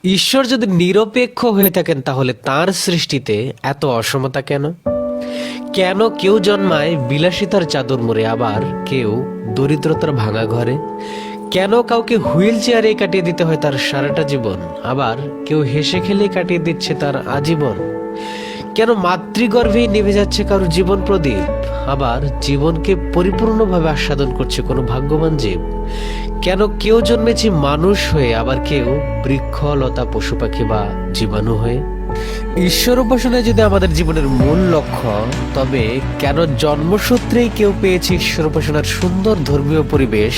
ঈশ্বর যদি নিরপেক্ষ হয়ে থাকেন তাহলে তার সৃষ্টিতে এত অসমতা কেন? কেন কেউ জন্মায় বিলাসিতার চাদর মুড়ে, আবার কেউ দরিদ্রতার ভাঙা ঘরে? কেন কাউকে হুইল চেয়ারে কাটিয়ে দিতে হয় তার সারাটা জীবন, আবার কেউ হেসে খেলে কাটিয়ে দিচ্ছে তার আজীবন? কেন মাতৃগর্ভেই নিভে যাচ্ছে কারো জীবন প্রদীপ, আবার জীবনকে পরিপূর্ণভাবে আস্বাদন করছে কোনো ভাগ্যবান জীব? কেন কেউ জন্মেছে মানুষ হয়ে, আবার কেউ বৃক্ষ লতা পশু পাখি বা জীবাণু হয়ে? ঈশ্বর উপাসনায় যদি আমাদের জীবনের মূল লক্ষ্য, তবে কেন জন্মসূত্রেই কেউ পেয়েছে ঈশ্বর উপাসনার সুন্দর ধর্মীয় পরিবেশ,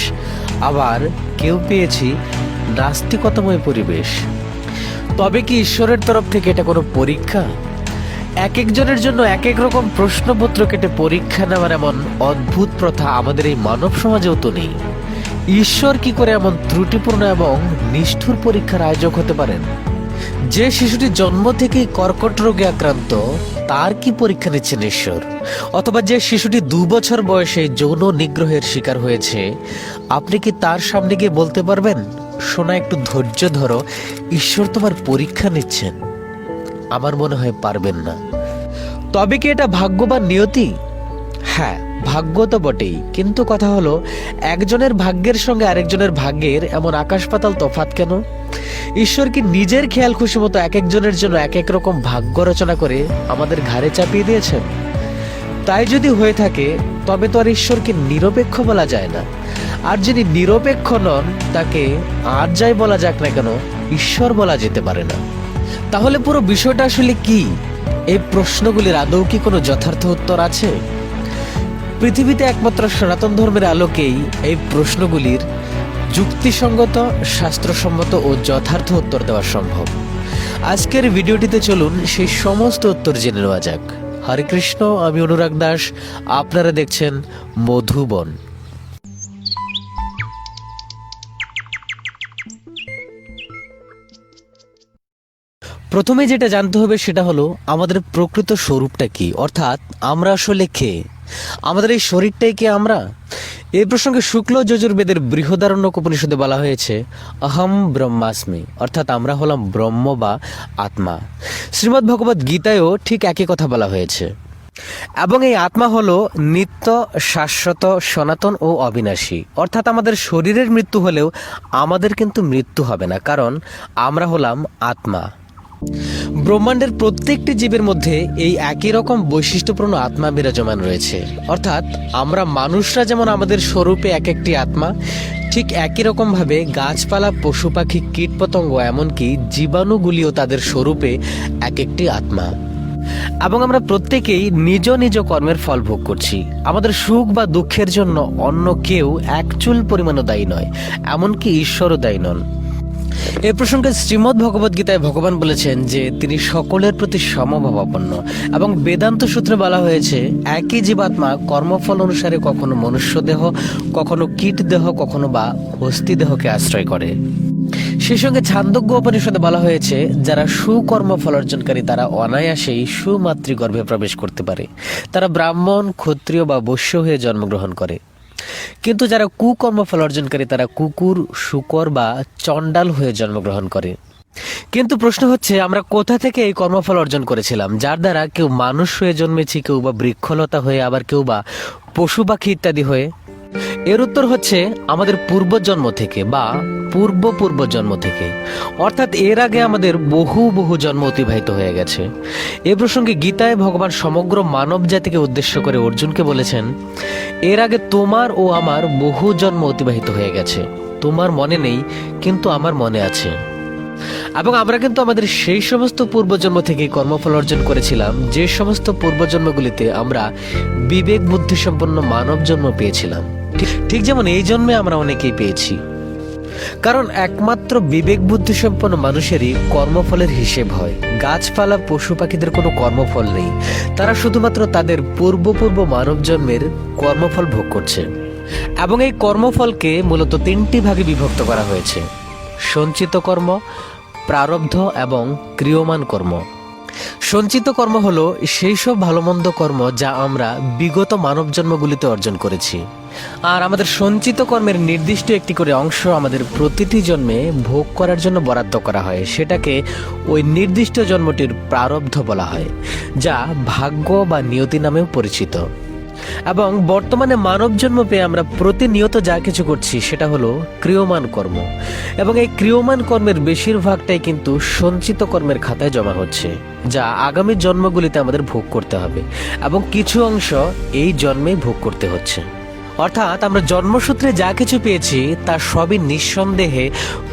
আবার কেউ পেয়েছি নাস্তিকতাময় পরিবেশ? তবে কি ঈশ্বরের তরফ থেকে এটা কোনো পরীক্ষা? এক একজনের জন্য এক এক রকম প্রশ্নপত্র কেটে পরীক্ষা নেওয়ার এমন অদ্ভুত প্রথা আমাদের এই মানব সমাজেও তো নেই। ঈশ্বর কি করে এমন ত্রুটিপূর্ণ এবং নিষ্ঠুর পরীক্ষার আয়োজক হতে পারেন? যে শিশুটি জন্ম থেকেই কর্কট রোগে আক্রান্ত, তার কি পরীক্ষা নিচ্ছেন ঈশ্বর? অথবা যে শিশুটি 2 বছর বয়সে যৌন নিগ্রহের শিকার হয়েছে, আপনি কি তার সামনে গিয়ে বলতে পারবেন, শোনা একটু ধৈর্য ধরো, ঈশ্বর তোমার পরীক্ষা নিচ্ছেন? আমার মনে হয় পারবেন না। তবে কি এটা ভাগ্যবান নিয়তি? হ্যাঁ, ভাগ্য তো বটেই, কিন্তু কথা হলো, একজনের ভাগ্যের সঙ্গে আরেকজনের ভাগ্যের এমন আকাশ পাতাল তফাৎ কেন? ঈশ্বর কি নিজের খেয়াল খুশি মতো এক একজনের জন্য এক এক রকম ভাগ্য রচনা করে আমাদের ঘাড়ে চাপিয়ে দিয়েছেন? তাই যদি হয়ে থাকে, তবে তো আর ঈশ্বরকে নিরপেক্ষ বলা যায় না। আর যিনি নিরপেক্ষ নন, তাকে আর যাই বলা যাক না কেন, ঈশ্বর বলা যেতে পারে না। তাহলে পুরো বিষয়টা আসলে কি? এই প্রশ্নগুলির আদৌ কি কোনো যথার্থ উত্তর আছে? পৃথিবীতে একমাত্র সনাতন ধর্মের আলোকেই এই প্রশ্নগুলির যুক্তিসঙ্গত, শাস্ত্রসম্মত ও যথার্থ উত্তর দেওয়া সম্ভব। আজকের ভিডিওটিতে চলুন সেই সমস্ত উত্তর জেনে নেওয়া যাক। হরে কৃষ্ণ, আমি অনুরাগ দাস, আপনারা দেখছেন মধুবন। প্রথমে যেটা জানতে হবে সেটা হলো আমাদের প্রকৃত স্বরূপটা কি, অর্থাৎ আমরা আসলে কে? আমাদের এই শরীরটাই কি আমরা? এই প্রসঙ্গে শুক্ল যজুর্বেদের বৃহদারণ্যক উপনিষদে বলা হয়েছে অহম ব্রহ্মাস্মি, অর্থাৎ আমরা হলাম ব্রহ্ম বা আত্মা। শ্রীমদ্ ভগবদ গীতায়ও ঠিক একই কথা বলা হয়েছে। এবং এই আত্মা হলো নিত্য, শাশ্বত, সনাতন ও অবিনাশী। অর্থাৎ আমাদের শরীরের মৃত্যু হলেও আমাদের কিন্তু মৃত্যু হবে না, কারণ আমরা হলাম আত্মা। ব্রহ্মাণ্ডের প্রত্যেকটি জীবের মধ্যে এই একই রকম বৈশিষ্ট্যপূর্ণ আত্মা বিরাজমান রয়েছে। অর্থাৎ আমরা মানুষরা যেমন আমাদের স্বরূপে এক একটি আত্মা, ঠিক একই রকম ভাবে গাছপালা, পশু পাখি, কীটপতঙ্গ, এমনকি জীবাণুগুলিও তাদের স্বরূপে এক একটি আত্মা। এবং আমরা প্রত্যেকেই নিজ নিজ কর্মের ফল ভোগ করছি। আমাদের সুখ বা দুঃখের জন্য অন্য কেউ এক চুল পরিমাণও দায়ী নয়, এমনকি ঈশ্বরও দায়ী নন। এ প্রসঙ্গে শ্রীমদ্ ভগবদ গীতায় ভগবান বলেছেন যে তিনি সকলের প্রতি সমভাবাপন্ন, এবং বেদান্ত সূত্রে বলা হয়েছে একই জীবাত্মা কর্মফল অনুসারে কখনো মনুষ্য দেহ, কখনো কীট দেহ, কখনো বা হস্তি দেহকে আশ্রয় করে। সেই সঙ্গে ছান্দোগ্য উপনিষদে বলা হয়েছে যারা সুকর্মফল অর্জনকারী তারা অনায়াসেই সুমাতৃগর্ভে প্রবেশ করতে পারে। তারা ব্রাহ্মণ, ক্ষত্রিয় বা বৈশ্য হয়ে জন্মগ্রহণ করে। কিন্তু যারা কুকর্মফল অর্জনকারী তারা কুকুর, শূকর বা চণ্ডাল হয়ে জন্মগ্রহণ করে। কিন্তু প্রশ্ন হচ্ছে, আমরা কোথা থেকে এই কর্মফল অর্জন করেছিলাম, যার দ্বারা কেউ মানুষ হয়ে জন্মেছি, কেউ বা বৃক্ষলতা হয়ে, আবার কেউ বা পশু পাখি ইত্যাদি হয়ে? এর উত্তর হচ্ছে আমাদের পূর্বজন্ম থেকে বা পূর্ব জন্ম থেকে। অর্থাৎ এর আগে আমাদের বহু বহু জন্ম অতিবাহিত হয়ে গেছে। এ প্রসঙ্গে গীতায় ভগবান সমগ্র মানব জাতিকে উদ্দেশ্য করে অর্জুনকে বলেছেন, এর আগে তোমার ও আমার বহু জন্ম অতিবাহিত হয়ে গেছে। তোমার মনে নেই, কিন্তু আমার মনে আছে। এবং আমরা কিন্তু আমাদের সেই সমস্ত পূর্বজন্ম থেকে কর্মফল অর্জন করেছিলাম যে সমস্ত পূর্বজন্মগুলিতে আমরা বিবেক বুদ্ধি সম্পন্ন মানব জন্ম পেয়েছিলাম। ঠিক যেমন এই জন্মে আমরা অনেকেই পেয়েছি। কারণ একমাত্র বিবেক বুদ্ধি সম্পন্ন মানুষেরই কর্মফলের হিসেব হয়। গাছপালা, পশু পাখিদের কোনো কর্মফল নেই, তারা শুধুমাত্র তাদের পূর্ব মানব জন্মের কর্মফল ভোগ করছে। এবং এই কর্মফলকে মূলত 3টি ভাগে বিভক্ত করা হয়েছে: সঞ্চিত কর্ম, প্রারব্ধ এবং ক্রিয়মান কর্ম। সঞ্চিত কর্ম হলো সেই সব ভালো মন্দ কর্ম যা আমরা বিগত মানব জন্মগুলিতে অর্জন করেছি। আর আমাদের সঞ্চিত কর্মের নির্দিষ্ট একটি করে অংশ আমাদের প্রতিটি জন্মে ভোগ করার জন্য বরাদ্দ করা হয়, সেটাকে ওই নির্দিষ্ট জন্মটির প্রারব্ধ বলা হয়, যা ভাগ্য বা নিয়তি নামেও পরিচিত। এবং বর্তমানে মানব জন্ম পেয়ে আমরা প্রতিনিয়ত যা কিছু করছি সেটা হলো ক্রিয়মান কর্ম, এবং এই ক্রিয়মান কর্মের বেশিরভাগটাই কিন্তু সঞ্চিত কর্মের খাতায় জমা হচ্ছে, যা আগামী জন্মগুলিতে আমাদের ভোগ করতে হবে, এবং কিছু অংশ এই জন্মেই ভোগ করতে হচ্ছে। অর্থাৎ আমরা জন্মসূত্রে যা কিছু পেয়েছি তা সবই নিঃসন্দেহে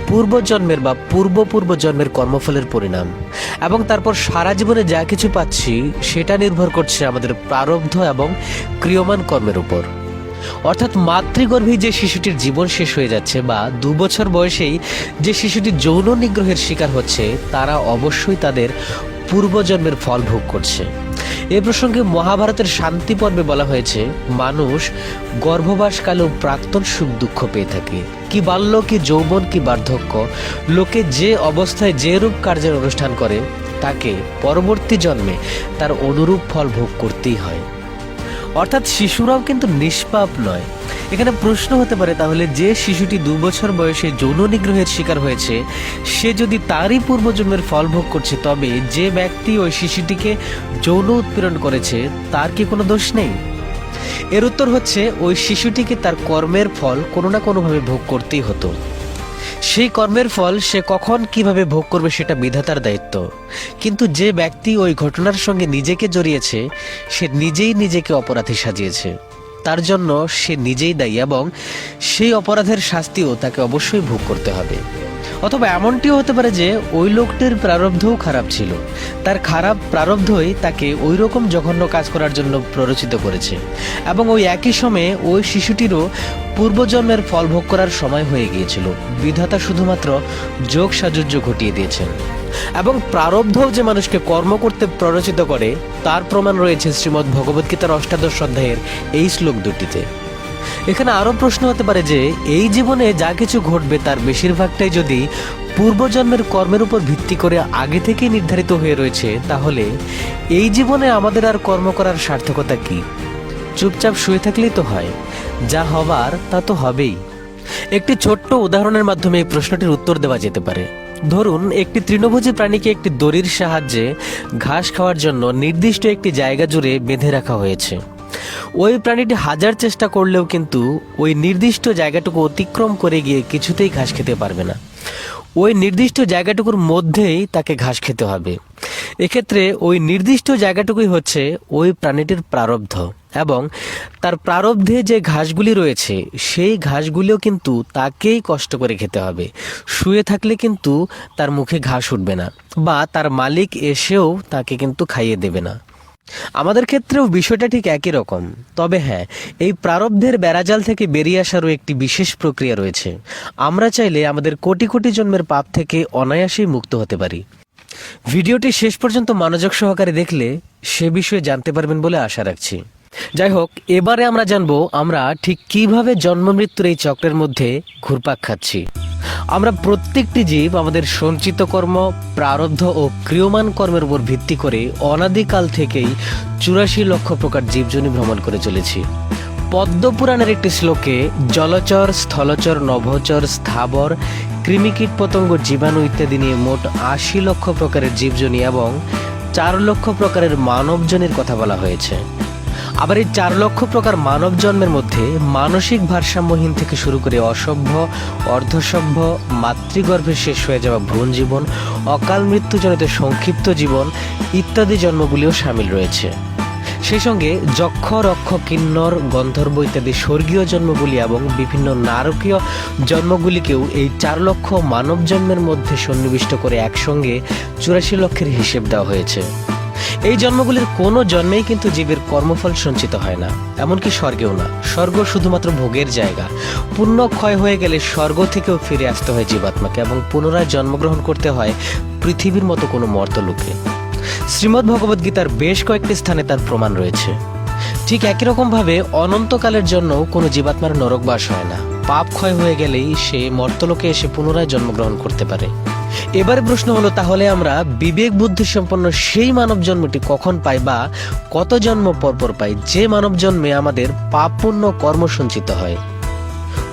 পূর্বজন্মের বা পূর্ব জন্মের কর্মফলের পরিণাম, এবং তারপর সারা জীবনে যা কিছু পাচ্ছি সেটা নির্ভর করছে আমাদের প্রারব্ধ এবং ক্রিয়মান কর্মের উপর। অর্থাৎ মাতৃগর্ভেই যে শিশুটির জীবন শেষ হয়ে যাচ্ছে বা 2 বছর বয়সেই যে শিশুটি যৌন নিগ্রহের শিকার হচ্ছে, তারা অবশ্যই তাদের পূর্বজন্মের ফল ভোগ করছে। এ প্রসঙ্গে মহাভারতের শান্তি পর্বে বলা হয়েছে, মানুষ গর্ভবাসকালেও প্রাক্তন সুখ দুঃখ পেয়ে থাকে। কি বাল্য, কি যৌবন, কি বার্ধক্য, লোকে যে অবস্থায় যে রূপ কার্যের অনুষ্ঠান করে তাকে পরবর্তী জন্মে তার অনুরূপ ফল ভোগ করতেই হয়। অর্থাৎ শিশুরাও কিন্তু নিষ্পাপ নয়। এখানে প্রশ্ন হতে পারে, তাহলে যে শিশুটি 2 বছর বয়সে যৌন নিগ্রহের শিকার হয়েছে সে যদি তারই পূর্বজন্মের ফল ভোগ করছে, তবে যে ব্যক্তি ওই শিশুটিকে যৌন উৎপীড়ন করেছে তার কি কোনো দোষ নেই? এর উত্তর হচ্ছে, ওই শিশুটিকে তার কর্মের ফল কোনো না কোনোভাবে ভোগ করতেই হতো। সেই কর্মের ফল সে কখন কিভাবে ভোগ করবে সেটা বিধাতার দায়িত্ব। কিন্তু যে ব্যক্তি ওই ঘটনার সঙ্গে নিজেকে জড়িয়েছে সে নিজেই নিজেকে অপরাধী সাজিয়েছে, তার জন্য সে নিজেই দায়ী, এবং সেই অপরাধের শাস্তিও তাকে অবশ্যই ভোগ করতে হবে। অথবা এমনটিও হতে পারে যে ওই লোকটির প্রারব্ধও খারাপ ছিল, তার খারাপ প্রারব্ধই তাকে ওই রকম জঘন্য কাজ করার জন্য প্ররোচিত করেছে, এবং ওই একই সময়ে ওই শিশুটিরও পূর্বজন্মের ফল ভোগ করার সময় হয়ে গিয়েছিল। বিধাতা শুধুমাত্র যোগ সাজুজ্য ঘটিয়ে দিয়েছেন। এবং প্রারব্ধও যে মানুষকে কর্ম করতে প্ররোচিত করে তার প্রমাণ রয়েছে শ্রীমদ্ ভগবদ্গীতার 8দশ অধ্যায়ের এই শ্লোক দুটিতে। এখানে আরো প্রশ্ন হতে পারে যে এই জীবনে যা কিছু ঘটবে তার বেশিরভাগটাই যদি পূর্বজন্মের কর্মের উপর ভিত্তি করে আগে থেকেই নির্ধারিত হয়ে রয়েছে, তাহলে এই জীবনে আমাদের আর কর্ম করার সার্থকতা কি? চুপচাপ শুয়ে থাকলেই তো হয়, যা হবার তা তো হবেই। একটি ছোট্ট উদাহরণের মাধ্যমে এই প্রশ্নটির উত্তর দেওয়া যেতে পারে। ধরুন, একটি তৃণভোজী প্রাণীকে একটি দড়ির সাহায্যে ঘাস খাওয়ার জন্য নির্দিষ্ট একটি জায়গা জুড়ে বেঁধে রাখা হয়েছে। ওই প্রাণীটি হাজার চেষ্টা করলেও কিন্তু ওই নির্দিষ্ট জায়গাটুকু অতিক্রম করে গিয়ে কিছুতেই ঘাস খেতে পারবে না। ওই নির্দিষ্ট জায়গাটুকুর মধ্যেই তাকে ঘাস খেতে হবে। এক্ষেত্রে ওই নির্দিষ্ট জায়গাটুকুই হচ্ছে ওই প্রাণীটির প্রারব্ধ, এবং তার প্রারব্ধে যে ঘাসগুলি রয়েছে সেই ঘাসগুলিও কিন্তু তাকেই কষ্ট করে খেতে হবে। শুয়ে থাকলে কিন্তু তার মুখে ঘাস উঠবে না, বা তার মালিক এসেও তাকে কিন্তু খাইয়ে দেবে না। আমাদের ক্ষেত্রেও বিষয়টা ঠিক একই রকম। তবে হ্যাঁ, এই প্রারব্ধের বেড়াজাল থেকে বেরিয়ে আসারও একটি বিশেষ প্রক্রিয়া রয়েছে। আমরা চাইলে আমাদের কোটি কোটি জন্মের পাপ থেকে অনায়াসেই মুক্ত হতে পারি। ভিডিওটি শেষ পর্যন্ত মনোযোগ সহকারে দেখলে সে বিষয়ে জানতে পারবেন বলে আশা রাখছি। যাই হোক, এবারে আমরা জানবো আমরা ঠিক কিভাবে জন্ম মৃত্যুর এই চক্রের মধ্যে ঘুরপাক খাচ্ছি। আমরা প্রত্যেকটি জীব আমাদের সঞ্চিত কর্ম, প্রারব্ধ ও ক্রিয়মান কর্মের উপর ভিত্তি করে অনাদিকাল থেকেই 84 লক্ষ প্রকার জীবজনী ভ্রমণ করে চলেছি। পদ্মপুরাণের একটি শ্লোকে জলচর, স্থলচর, নভোচর, স্থাবর, কৃমিকীট, পতঙ্গ, জীবাণু ইত্যাদি নিয়ে মোট 80 লক্ষ প্রকারের জীবজনী এবং 4 লক্ষ প্রকারের মানবজনীর কথা বলা হয়েছে। আবার এই 4 লক্ষ প্রকার মানব জন্মের মধ্যে মানসিক ভারসাম্যহীন থেকে শুরু করে অসভ্য, অর্ধসভ্য, মাতৃগর্ভে শেষ হয়ে যাওয়া ভ্রূণ জীবন, অকাল মৃত্যুজনিত সংক্ষিপ্ত জীবন ইত্যাদি জন্মগুলিও সামিল রয়েছে। সেই সঙ্গে যক্ষ, রক্ষ, কিন্নর, গন্ধর্ব ইত্যাদি স্বর্গীয় জন্মগুলি এবং বিভিন্ন নারকীয় জন্মগুলিকেও এই 4 লক্ষ মানব জন্মের মধ্যে সন্নিবিষ্ট করে একসঙ্গে 84 লক্ষের হিসেব দেওয়া হয়েছে। এই জন্মগুলির কোনো জন্মেই কিন্তু জীবের কর্মফল সঞ্চিত হয় না, এমনকি স্বর্গেও না। স্বর্গ শুধুমাত্র ভোগের জায়গা। পুণ্য ক্ষয় হয়ে গেলে স্বর্গ থেকেও ফিরে আসতে হয় জীবাত্মাকে, এবং পুনরায় জন্মগ্রহণ করতে হয় পৃথিবীর মতো কোনো মর্তলোকে। শ্রীমদ্ ভগবদ্গীতার বেশ কয়েকটি স্থানে তার প্রমাণ রয়েছে। ঠিক একই রকমভাবে অনন্তকালের জন্য কোনো জীবাত্মার নরকবাস হয় না। পাপ ক্ষয় হয়ে গেলেই সে মর্তলোকে এসে পুনরায় জন্মগ্রহণ করতে পারে। এবারে প্রশ্ন হলো, তাহলে আমরা বিবেক বুদ্ধি সম্পন্ন সেই মানব জন্মটি কখন পাই বা কত জন্ম পর পর পাই, যে মানব জন্মে আমাদের পাপ পুণ্য কর্ম সঞ্চিত হয়?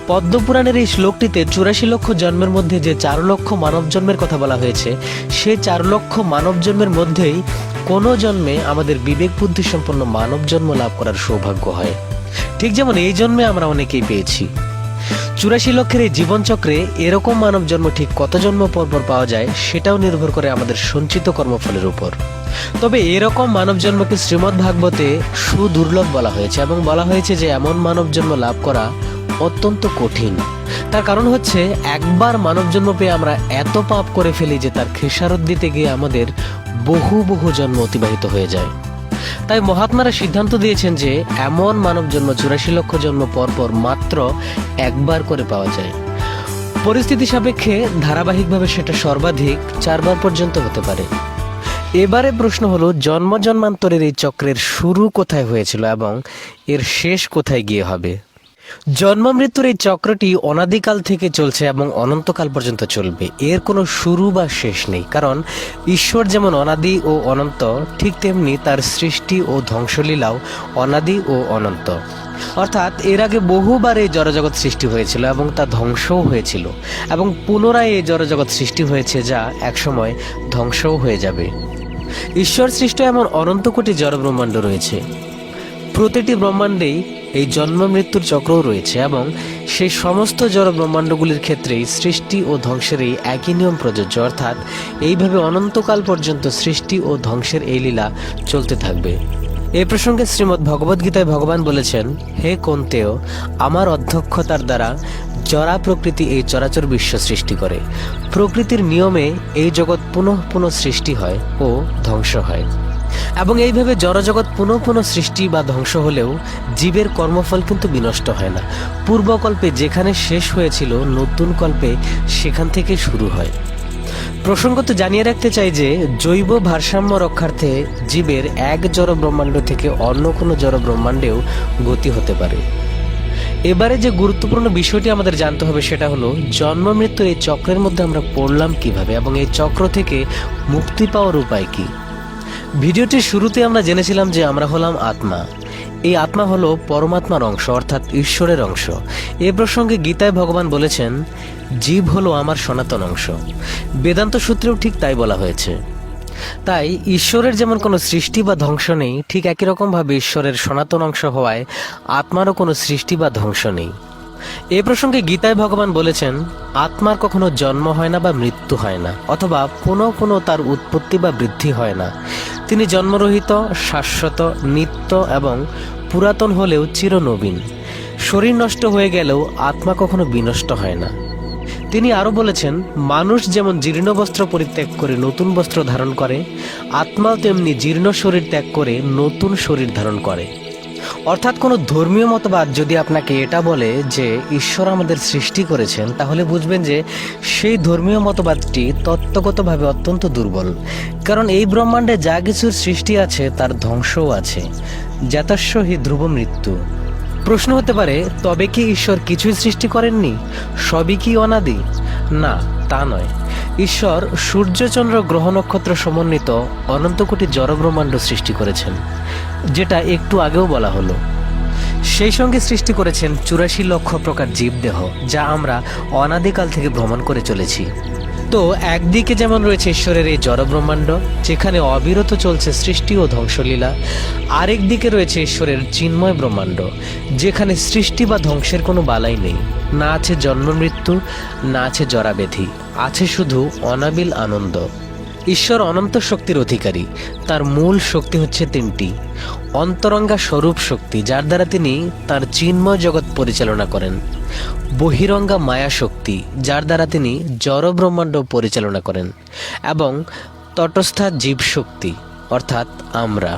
পদ্মপুরাণের এই শ্লোকটিতে 84 লক্ষ জন্মের মধ্যে যে 4 লক্ষ মানব জন্মের কথা বলা হয়েছে, সেই 4 লক্ষ মানব জন্মের মধ্যেই কোনো জন্মে আমাদের বিবেক বুদ্ধি সম্পন্ন মানব জন্ম লাভ করার সৌভাগ্য হয়। ঠিক যেমন এই জন্মে আমরা অনেকেই পেয়েছি। 84 লক্ষের এই জীবনচক্রে এরকম মানব জন্ম ঠিক কত জন্ম পর পর পাওয়া যায় সেটাও নির্ভর করে আমাদের সঞ্চিত কর্মফলের উপর। তবে এরকম মানব জন্মকে শ্রীমদ্ ভাগবতে সুদুর্লভ বলা হয়েছে এবং বলা হয়েছে যে এমন মানব জন্ম লাভ করা অত্যন্ত কঠিন। তার কারণ হচ্ছে, একবার মানব জন্ম পেয়ে আমরা এত পাপ করে ফেলি যে তার খেসারত দিতে গিয়ে আমাদের বহু বহু জন্ম অতিবাহিত হয়ে যায়। তাই মহাত্মারা সিদ্ধান্ত দিয়েছেন যে এমন মানব জন্ম 84 লক্ষ জন্ম পর পর মাত্র একবার করে পাওয়া যায়। পরিস্থিতি সাপেক্ষে ধারাবাহিকভাবে সেটা সর্বাধিক 4 বার পর্যন্ত হতে পারে। এবারে প্রশ্ন হলো, জন্ম জন্মান্তরের এই চক্রের শুরু কোথায় হয়েছিল এবং এর শেষ কোথায় গিয়ে হবে? জন্ম মৃত্যুর এই চক্রটি অনাদিকাল থেকে চলছে এবং অনন্তকাল পর্যন্ত চলবে। এর কোনো শুরু বা শেষ নেই, কারণ ঈশ্বর যেমন অনাদি ও অনন্ত, ঠিক তেমনি তার সৃষ্টি ও ধ্বংসলীলাও অনাদি ও অনন্ত। অর্থাৎ এর আগে বহুবার এই জড়জগৎ সৃষ্টি হয়েছিল এবং তা ধ্বংসও হয়েছিল, এবং পুনরায় এই জড়জগৎ সৃষ্টি হয়েছে যা একসময় ধ্বংসও হয়ে যাবে। ঈশ্বর সৃষ্ট এমন অনন্ত কোটি জড় ব্রহ্মাণ্ড রয়েছে। প্রতিটি ব্রহ্মাণ্ডেই এই জন্ম মৃত্যুর চক্রও রয়েছে এবং সেই সমস্ত জড় ব্রহ্মাণ্ডগুলির ক্ষেত্রেই সৃষ্টি ও ধ্বংসের এই একই নিয়ম প্রযোজ্য। অর্থাৎ এইভাবে অনন্তকাল পর্যন্ত সৃষ্টি ও ধ্বংসের এই লীলা চলতে থাকবে। এই প্রসঙ্গে শ্রীমদ্ ভগবদ্গীতায় ভগবান বলেছেন, হে কন্তেয়, আমার অধ্যক্ষতার দ্বারা জড়া প্রকৃতি এই চরাচর বিশ্ব সৃষ্টি করে। প্রকৃতির নিয়মে এই জগৎ পুনঃ পুনঃ সৃষ্টি হয় ও ধ্বংস হয়, এবং এইভাবে জড়জগৎ পুনঃ পুনঃ সৃষ্টি বা ধ্বংস হলেও জীবের কর্মফল কিন্তু বিনষ্ট হয় না। পূর্বকল্পে যেখানে শেষ হয়েছিল, নতুন কল্পে সেখান থেকে শুরু হয়। প্রসঙ্গত জানিয়ে রাখতে চাই যে জৈব ভারসাম্য রক্ষার্থে জীবের এক জড় ব্রহ্মাণ্ড থেকে অন্য কোনো জড় ব্রহ্মাণ্ডেও গতি হতে পারে। এবারে যে গুরুত্বপূর্ণ বিষয়টি আমাদের জানতে হবে সেটা হলো, জন্ম মৃত্যুর এই চক্রের মধ্যে আমরা পড়লাম কিভাবে এবং এই চক্র থেকে মুক্তি পাওয়ার উপায় কি। ভিডিওটির শুরুতে আমরা জেনেছিলাম যে আমরা হলাম আত্মা। এই আত্মা হলো পরমাত্মার অংশ, অর্থাৎ ঈশ্বরের অংশ। এ প্রসঙ্গে গীতায় ভগবান বলেছেন, জীব হলো আমার সনাতন অংশ। বেদান্ত সূত্রেও ঠিক তাই বলা হয়েছে। তাই ঈশ্বরের যেমন কোনো সৃষ্টি বা ধ্বংস নেই, ঠিক একই রকমভাবে ঈশ্বরের সনাতন অংশ হওয়ায় আত্মারও কোনো সৃষ্টি বা ধ্বংস নেই। এ প্রসঙ্গে গীতায় ভগবান বলেছেন, আত্মার কখনো জন্ম হয় না বা মৃত্যু হয় না, অথবা পুনঃ পুনঃ তার উৎপত্তি বা বৃদ্ধি হয় না। তিনি জন্মরহিত, শাশ্বত, নিত্য এবং পুরাতন হলেও চিরনবীন। শরীর নষ্ট হয়ে গেলেও আত্মা কখনো বিনষ্ট হয় না। তিনি আরও বলেছেন, মানুষ যেমন জীর্ণ বস্ত্র পরিত্যাগ করে নতুন বস্ত্র ধারণ করে, আত্মাও তেমনি জীর্ণ শরীর ত্যাগ করে নতুন শরীর ধারণ করে। অর্থাৎ কোনো ধর্মীয় মতবাদ যদি আপনাকে এটা বলে যে ঈশ্বর আমাদের সৃষ্টি করেছেন, তাহলে বুঝবেন যে সেই ধর্মীয় মতবাদটি তত্ত্বগতভাবে অত্যন্ত দুর্বল। কারণ এই ব্রহ্মাণ্ডে যা কিছুর সৃষ্টি আছে তার ধ্বংসও আছে। জাতস্য হি ধ্রুব মৃত্যু। প্রশ্ন হতে পারে, তবে কি ঈশ্বর কিছুই সৃষ্টি করেননি? সবই কি অনাদি? না, তা নয়। ঈশ্বর সূর্যচন্দ্র গ্রহ নক্ষত্র সমন্বিত অনন্ত কোটি জড় ব্রহ্মাণ্ড সৃষ্টি করেছেন, যেটা একটু আগেও বলা হলো। সেই সঙ্গে সৃষ্টি করেছেন 84 লক্ষ প্রকার জীবদেহ, যা আমরা অনাদিকাল থেকে ভ্রমণ করে চলেছি। তো একদিকে যেমন রয়েছে ঈশ্বরের এই জড় ব্রহ্মাণ্ড, যেখানে অবিরত চলছে সৃষ্টি ও ধ্বংসলীলা, আরেক দিকে রয়েছে ঈশ্বরের চিন্ময় ব্রহ্মাণ্ড, যেখানে সৃষ্টি বা ধ্বংসের কোনো বালাই নেই। না আছে জন্ম মৃত্যু, না আছে জরাব্যাধি, আছে শুধু অনাবিল আনন্দ। ঈশ্বর অনন্ত শক্তির অধিকারী। তার মূল শক্তি হচ্ছে 3টি। অন্তরঙ্গা স্বরূপ শক্তি, যার দ্বারা তিনি তার চিন্ময় জগৎ পরিচালনা করেন। বহিরঙ্গা মায়া শক্তি, যার দ্বারা তিনি জড় ব্রহ্মাণ্ড পরিচালনা করেন। এবং তটস্থা জীব শক্তি, অর্থাৎ আমরা।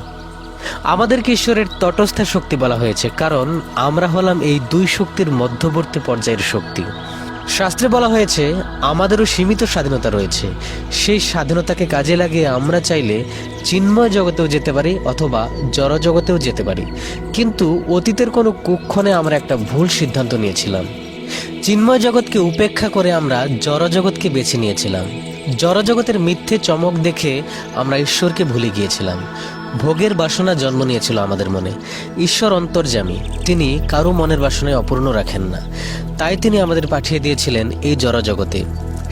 আমাদেরকে ঈশ্বরের তটস্থা শক্তি বলা হয়েছে, কারণ আমরা হলাম এই দুই শক্তির মধ্যবর্তী পর্যায়ের শক্তি। শাস্ত্রে বলা হয়েছে আমাদেরও সীমিত স্বাধীনতা রয়েছে। সেই স্বাধীনতাকে কাজে লাগিয়ে আমরা চাইলে চিন্ময় জগতেও যেতে পারি অথবা জড় জগতেও যেতে পারি। কিন্তু অতীতের কোনো কুক্ষণে আমরা একটা ভুল সিদ্ধান্ত নিয়েছিলাম। চিন্ময় জগৎকে উপেক্ষা করে আমরা জড় জগৎকে বেছে নিয়েছিলাম। জড়জগতের মিথ্যে চমক দেখে আমরা ঈশ্বরকে ভুলে গিয়েছিলাম। ভোগের বাসনা জন্ম নিয়েছিল আমাদের মনে। ঈশ্বর অন্তর্যামী, তিনি কারো মনের বাসনায় অপূর্ণ রাখেন না, তাই তিনি আমাদের পাঠিয়ে দিয়েছিলেন এই জড়জগতে।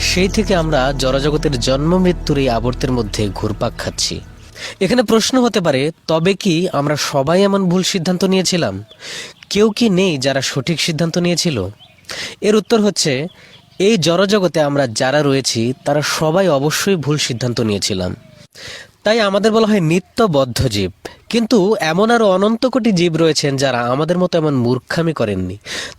সেই থেকে আমরা জড়জগতের জন্ম মৃত্যুর এই আবর্তের মধ্যে ঘুরপাক খাচ্ছি। এখানে প্রশ্ন হতে পারে, তবে কি আমরা সবাই এমন ভুল সিদ্ধান্ত নিয়েছিলাম? কেউ কি নেই যারা সঠিক সিদ্ধান্ত নিয়েছিল? এর উত্তর হচ্ছে, এই জড়জগতে আমরা যারা রয়েছি তারা সবাই অবশ্যই ভুল সিদ্ধান্ত নিয়েছিলাম। তাই আমাদের বলা হয় নিত্যবদ্ধ জীব। কিন্তু এমন আরো অনন্ত কোটি জীব রয়েছেন যারা আমাদের মতো এমন মূর্খামি করেননি।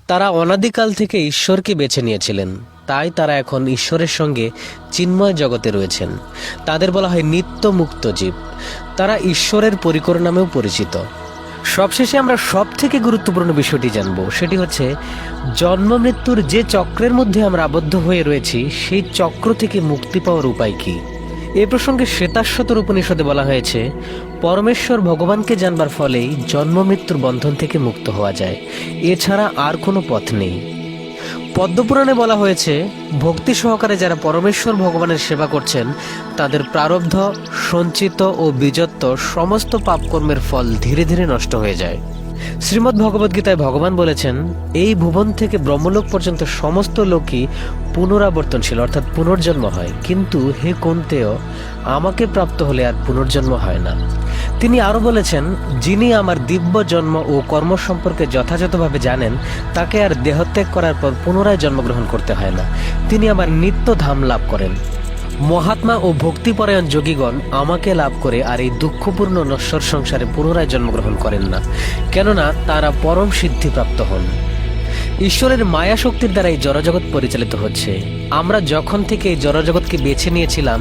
তারা অনাদিকাল থেকে ঈশ্বরকে বেছে নিয়েছিলেন, তাই তারা এখন ঈশ্বরের সঙ্গে চিন্ময় জগতে রয়েছেন। তাদের বলা হয় নিত্য মুক্ত জীব। তারা ঈশ্বরের পরিকর নামেও পরিচিত। সবশেষে আমরা সব থেকে গুরুত্বপূর্ণ বিষয়টি জানব, সেটি হচ্ছে জন্ম মৃত্যুর যে চক্রের মধ্যে আমরা আবদ্ধ হয়ে রয়েছি সেই চক্র থেকে মুক্তি পাওয়ার উপায় কি। এ প্রসঙ্গে শ্বেতাশ্বতর উপনিষদে বলা হয়েছে, পরমেশ্বর ভগবানকে জানবার ফলেই জন্ম মৃত্যুর বন্ধন থেকে মুক্ত হওয়া যায়, এছাড়া আর কোনো পথ নেই। পদ্মপুরাণে বলা হয়েছে, ভক্তি সহকারে যারা পরমেশ্বর ভগবানের সেবা করছেন তাদের প্রারব্ধ, সঞ্চিত ও বীজত্ব সমস্ত পাপকর্মের ফল ধীরে ধীরে নষ্ট হয়ে যায়। শ্রীমদ্ ভগবদ্গীতায় ভগবান বলেছেন, এই ভুবন থেকে ব্রহ্মলোক পর্যন্ত সমস্ত লোকই পুনরাবর্তনশীল, অর্থাৎ পুনর্জন্ম হয়, কিন্তু হে কুন্তেয়, আমাকে প্রাপ্ত হলে আর পুনর্জন্ম হয় না। তিনি আরও বলেছেন, যিনি আমার দিব্য জন্ম ও কর্ম সম্পর্কে যথাযথভাবে জানেন তাকে আর দেহত্যাগ করার পর পুনরায় জন্মগ্রহণ করতে হয় না, তিনি আমার নিত্য ধাম লাভ করেন। মহাত্মা ও ভক্তিপরায়ণ যোগীগণ আমাকে লাভ করে আর এই দুঃখপূর্ণ নশ্বর সংসারে পুনরায় জন্মগ্রহণ করেন না, কেননা তারা পরম সিদ্ধিপ্রাপ্ত হন। ঈশ্বরের মায়া শক্তির দ্বারা এই জড়জগৎ পরিচালিত হচ্ছে। আমরা যখন থেকে এই জড়জগৎকে বেছে নিয়েছিলাম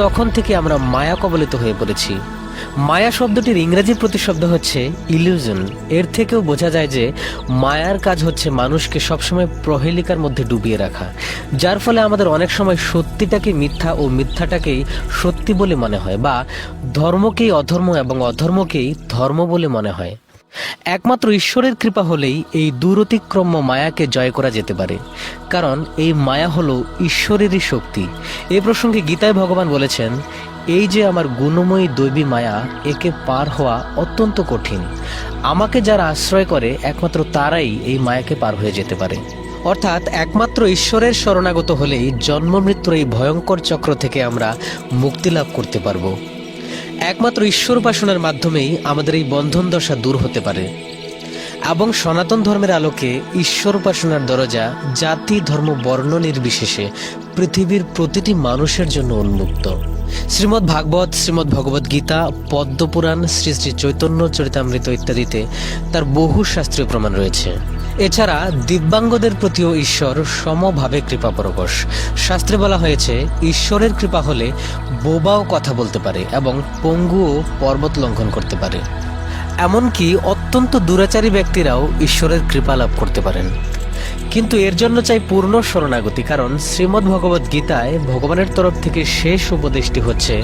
তখন থেকে আমরা মায়া কবলিত হয়ে পড়েছি। মায়া শব্দটির ইংরেজি প্রতিশব্দ হচ্ছে ইলিউশন। এর থেকেও বোঝা যায় যে মায়ার কাজ হচ্ছে মানুষকে সবসময় প্রহেলিকার মধ্যে ডুবিয়ে রাখা, যার ফলে আমাদের অনেক সময় সত্যিটাকে মিথ্যা ও মিথ্যাটাকেই সত্যি বলে মনে হয়, বা ধর্মকেই অধর্ম এবং অধর্মকেই ধর্ম বলে মনে হয়। একমাত্র ঈশ্বরের কৃপা হলেই এই দূরতিক্রম্য মায়াকে জয় করা যেতে পারে, কারণ এই মায়া হলো ঈশ্বরেরই শক্তি। এই প্রসঙ্গে গীতায় ভগবান বলেছেন, এই যে আমার গুণময়ী দৈবী মায়া, একে পার হওয়া অত্যন্ত কঠিন। আমাকে যারা আশ্রয় করে একমাত্র তারাই এই মায়াকে পার হয়ে যেতে পারে। অর্থাৎ একমাত্র ঈশ্বরের শরণাগত হলেই জন্ম মৃত্যুর এই ভয়ঙ্কর চক্র থেকে আমরা মুক্তি লাভ করতে পারবো। একমাত্র ঈশ্বর উপাসনার মাধ্যমেই আমাদের এই বন্ধন দশা দূর হতে পারে। এবং সনাতন ধর্মের আলোকে ঈশ্বর উপাসনার দরজা জাতি, ধর্ম, বর্ণ নির্বিশেষে পৃথিবীর প্রতিটি মানুষের জন্য উন্মুক্ত। শ্রীমদ্ ভাগবত, শ্রীমদ্ ভগবদ গীতা, পদ্মপুরাণ, শ্রী শ্রী চৈতন্য চরিতামৃত ইত্যাদিতে তার বহু শাস্ত্রীয় প্রমাণ রয়েছে। এছাড়া দিব্যাঙ্গদের প্রতিও ঈশ্বর সমভাবে কৃপা পরবশ। শাস্ত্রে বলা হয়েছে, ঈশ্বরের কৃপা হলে বোবাও কথা বলতে পারে এবং পঙ্গুও পর্বত লঙ্ঘন করতে পারে। এমনকি অত্যন্ত দুরাচারী ব্যক্তিরাও ঈশ্বরের কৃপা লাভ করতে পারেন। কিন্তু এর জন্য চাই পূর্ণ শরণাগতি, কারণ শ্রীমদ্ ভগবদ গীতায় ভগবানের তরফ থেকে শেষ উপদেশটি হচ্ছে,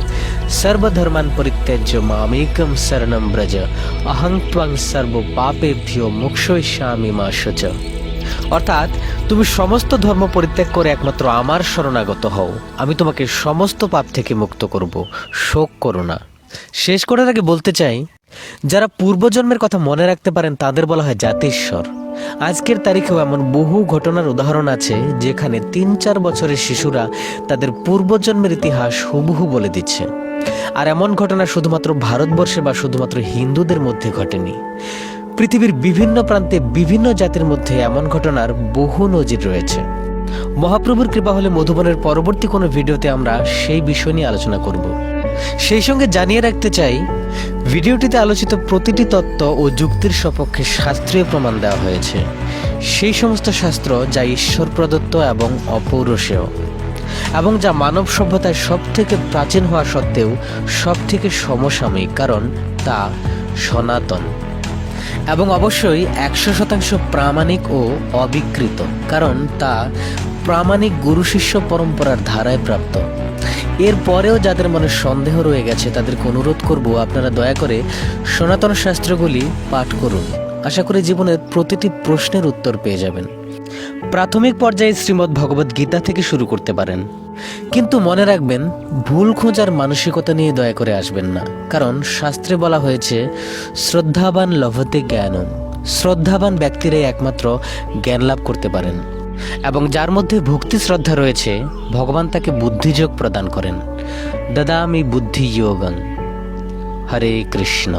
সর্বধর্মান পরিত্যাজ্য মামেকম শরণম ব্রজ, অহং ত্বং সর্ব পাপেভ্যো মোক্ষয়িষ্যামি মা শুচঃ। অর্থাৎ তুমি সমস্ত ধর্ম পরিত্যাগ করে একমাত্র আমার শরণাগত হও, আমি তোমাকে সমস্ত পাপ থেকে মুক্ত করব, শোক করো না। শেষ করার আগে বলতে চাই, যারা পূর্বজন্মের কথা মনে রাখতে পারেন তাদের বলা হয় জাতিশ্বর। আজকের তারিখেও এমন বহু ঘটনার উদাহরণ আছে যেখানে 3-4 বছরের শিশুরা তাদের পূর্বজন্মের ইতিহাস হুবহু বলে দিচ্ছে। আর এমন ঘটনা শুধুমাত্র ভারতবর্ষে বা শুধুমাত্র হিন্দুদের মধ্যে ঘটেনি। পৃথিবীর বিভিন্ন প্রান্তে বিভিন্ন জাতির মধ্যে এমন ঘটনার বহু নজির রয়েছে। মহাপ্রভুর কৃপা হলে মধুবনের পরবর্তী কোনো ভিডিওতে আমরা সেই বিষয় নিয়ে আলোচনা করব। সেই সঙ্গে জানিয়ে রাখতে চাই, ভিডিওটিতে আলোচিত প্রতিটি তত্ত্ব ও যুক্তির সপক্ষে শাস্ত্রীয় প্রমাণ দেওয়া হয়েছে, সেই সমস্ত শাস্ত্র যা ঈশ্বর প্রদত্ত এবং অপৌরুষেয়, এবং যা মানব সভ্যতায় সব থেকে প্রাচীন হওয়া সত্ত্বেও সব থেকে সমসাময়িক, কারণ তা সনাতন। এবং অবশ্যই 100% প্রামাণিক ও অবিকৃত, কারণ তা প্রামাণিক গুরু শিষ্য পরম্পরার ধারায় প্রাপ্ত। এরপরেও যাদের মনে সন্দেহ রয়ে গেছে তাদেরকে অনুরোধ করব, আপনারা দয়া করে সনাতন শাস্ত্রগুলি পাঠ করুন। আশা করি জীবনের প্রতিটি প্রশ্নের উত্তর পেয়ে যাবেন। প্রাথমিক পর্যায়ে শ্রীমদ্ ভগবদ গীতা থেকে শুরু করতে পারেন। কিন্তু মনে রাখবেন, ভুল খোঁজার মানসিকতা নিয়ে দয়া করে আসবেন না, কারণ শাস্ত্রে বলা হয়েছে শ্রদ্ধাবান লভতে জ্ঞানম। শ্রদ্ধাবান ব্যক্তিরাই একমাত্র জ্ঞান লাভ করতে পারেন, এবং যার মধ্যে ভক্তি শ্রদ্ধা রয়েছে ভগবান তাকে বুদ্ধিযোগ প্রদান করেন। দদামি বুদ্ধি যোগং। হরে কৃষ্ণ।